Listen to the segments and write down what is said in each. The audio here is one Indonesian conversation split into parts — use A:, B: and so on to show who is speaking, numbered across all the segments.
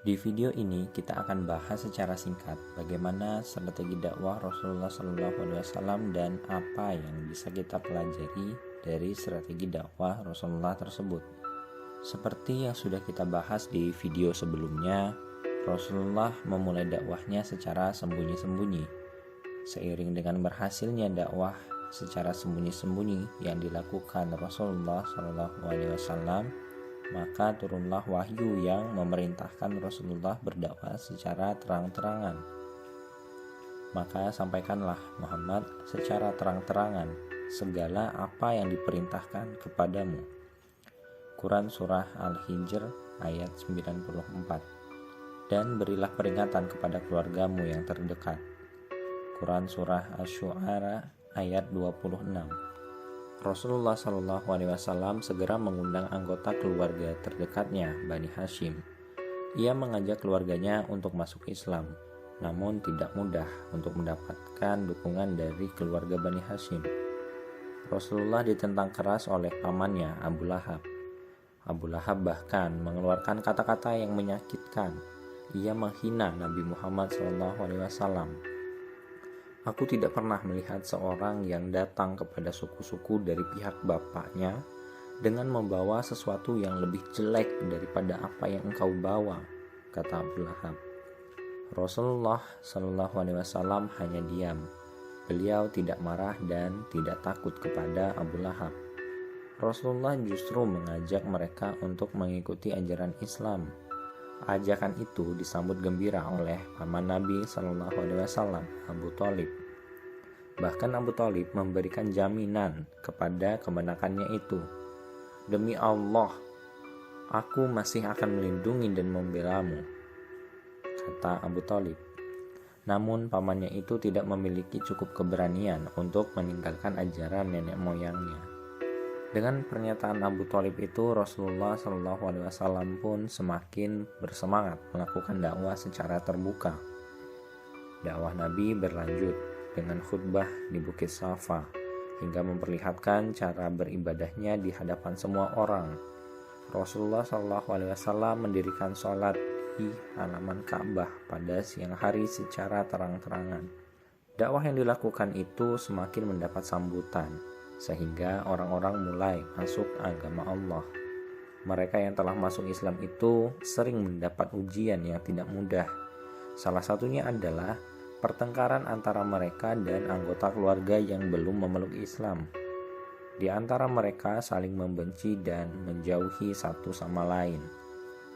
A: Di video ini kita akan bahas secara singkat bagaimana strategi dakwah Rasulullah SAW dan apa yang bisa kita pelajari dari strategi dakwah Rasulullah tersebut. Seperti yang sudah kita bahas di video sebelumnya, Rasulullah memulai dakwahnya secara sembunyi-sembunyi. Seiring dengan berhasilnya dakwah secara sembunyi-sembunyi yang dilakukan Rasulullah SAW, maka turunlah wahyu yang memerintahkan Rasulullah berdakwah secara terang-terangan. Maka sampaikanlah Muhammad secara terang-terangan segala apa yang diperintahkan kepadamu. Quran Surah Al-Hijr ayat 94. Dan berilah peringatan kepada keluargamu yang terdekat. Quran Surah Asy-Syu'ara ayat 26. Rasulullah SAW segera mengundang anggota keluarga terdekatnya, Bani Hashim. Ia mengajak keluarganya untuk masuk Islam, namun tidak mudah untuk mendapatkan dukungan dari keluarga Bani Hashim. Rasulullah ditentang keras oleh pamannya, Abu Lahab. Abu Lahab bahkan mengeluarkan kata-kata yang menyakitkan. Ia menghina Nabi Muhammad SAW. Aku tidak pernah melihat seorang yang datang kepada suku-suku dari pihak bapaknya dengan membawa sesuatu yang lebih jelek daripada apa yang engkau bawa, kata Abu Lahab. Rasulullah SAW hanya diam. Beliau tidak marah dan tidak takut kepada Abu Lahab. Rasulullah justru mengajak mereka untuk mengikuti ajaran Islam. Ajakan itu disambut gembira oleh paman Nabi SAW, Abu Thalib. Bahkan Abu Thalib memberikan jaminan kepada kebenarannya itu. Demi Allah, aku masih akan melindungi dan membelamu, kata Abu Thalib. Namun pamannya itu tidak memiliki cukup keberanian untuk meninggalkan ajaran nenek moyangnya. Dengan pernyataan Abu Thalib itu, Rasulullah SAW pun semakin bersemangat melakukan dakwah secara terbuka. Dakwah Nabi berlanjut dengan khutbah di Bukit Safa hingga memperlihatkan cara beribadahnya di hadapan semua orang. Rasulullah SAW mendirikan sholat di halaman Ka'bah pada siang hari secara terang-terangan. Dakwah yang dilakukan itu semakin mendapat sambutan, sehingga orang-orang mulai masuk agama Allah. Mereka yang telah masuk Islam itu sering mendapat ujian yang tidak mudah. Salah satunya adalah pertengkaran antara mereka dan anggota keluarga yang belum memeluk Islam. Di antara mereka saling membenci dan menjauhi satu sama lain.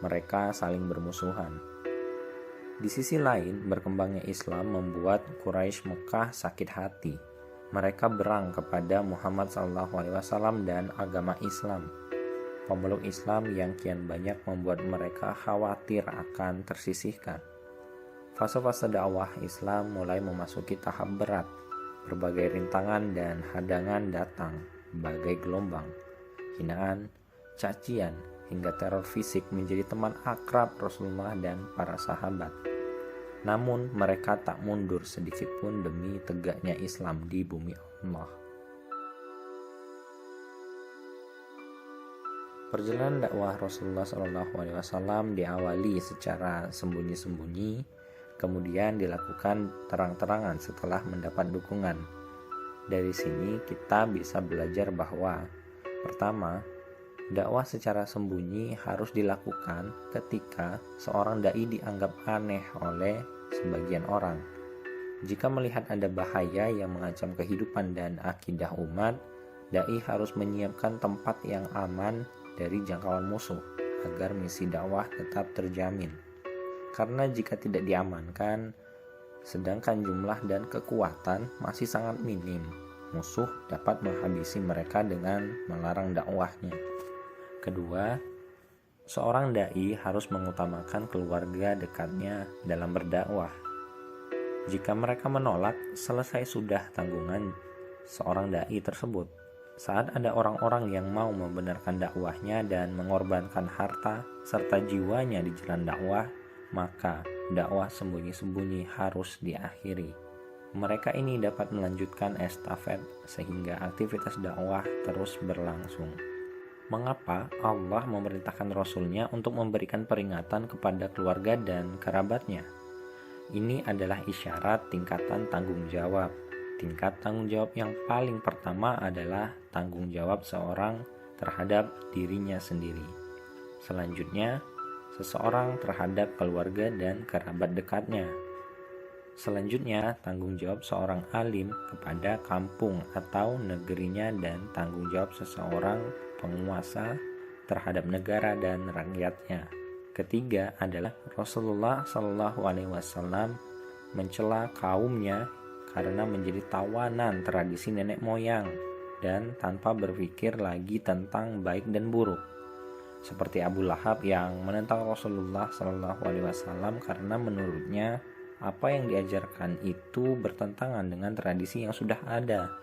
A: Mereka saling bermusuhan. Di sisi lain, berkembangnya Islam membuat Quraisy Mekah sakit hati. Mereka berang kepada Muhammad SAW dan agama Islam. Pemeluk Islam yang kian banyak membuat mereka khawatir akan tersisihkan. Fase-fase dakwah Islam mulai memasuki tahap berat. Berbagai rintangan dan hadangan datang, bagai gelombang. Hinaan, cacian, hingga teror fisik menjadi teman akrab Rasulullah dan para sahabat. Namun mereka tak mundur sedikit pun demi tegaknya Islam di bumi Allah. Perjalanan dakwah Rasulullah SAW diawali secara sembunyi-sembunyi, kemudian dilakukan terang-terangan setelah mendapat dukungan. Dari sini kita bisa belajar bahwa pertama, dakwah secara sembunyi harus dilakukan ketika seorang dai dianggap aneh oleh sebagian orang. Jika melihat ada bahaya yang mengancam kehidupan dan akidah umat, dai harus menyiapkan tempat yang aman dari jangkauan musuh agar misi dakwah tetap terjamin. Karena jika tidak diamankan, sedangkan jumlah dan kekuatan masih sangat minim, musuh dapat menghabisi mereka dengan melarang dakwahnya. Kedua, seorang dai harus mengutamakan keluarga dekatnya dalam berdakwah. Jika mereka menolak, selesai sudah tanggungan seorang dai tersebut. Saat ada orang-orang yang mau membenarkan dakwahnya dan mengorbankan harta serta jiwanya di jalan dakwah, maka dakwah sembunyi-sembunyi harus diakhiri. Mereka ini dapat melanjutkan estafet sehingga aktivitas dakwah terus berlangsung. Mengapa Allah memerintahkan Rasul-Nya untuk memberikan peringatan kepada keluarga dan kerabatnya? Ini adalah isyarat tingkatan tanggung jawab. Tingkat tanggung jawab yang paling pertama adalah tanggung jawab seorang terhadap dirinya sendiri. Selanjutnya, seseorang terhadap keluarga dan kerabat dekatnya. Selanjutnya, tanggung jawab seorang alim kepada kampung atau negerinya dan tanggung jawab seseorang penguasa terhadap negara dan rakyatnya. Ketiga adalah Rasulullah Shallallahu Alaihi Wasallam mencela kaumnya karena menjadi tawanan tradisi nenek moyang dan tanpa berpikir lagi tentang baik dan buruk. Seperti Abu Lahab yang menentang Rasulullah Shallallahu Alaihi Wasallam karena menurutnya apa yang diajarkan itu bertentangan dengan tradisi yang sudah ada.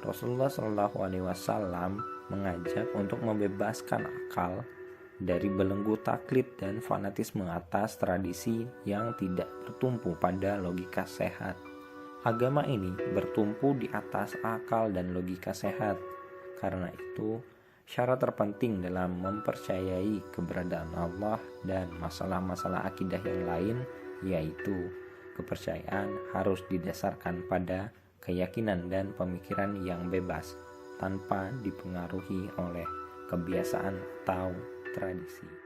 A: Rasulullah Shallallahu Alaihi Wasallam mengajak untuk membebaskan akal dari belenggu taklid dan fanatisme atas tradisi yang tidak bertumpu pada logika sehat. Agama ini bertumpu di atas akal dan logika sehat. Karena itu, syarat terpenting dalam mempercayai keberadaan Allah dan masalah-masalah akidah yang lain, yaitu kepercayaan harus didasarkan pada keyakinan dan pemikiran yang bebas tanpa dipengaruhi oleh kebiasaan atau tradisi.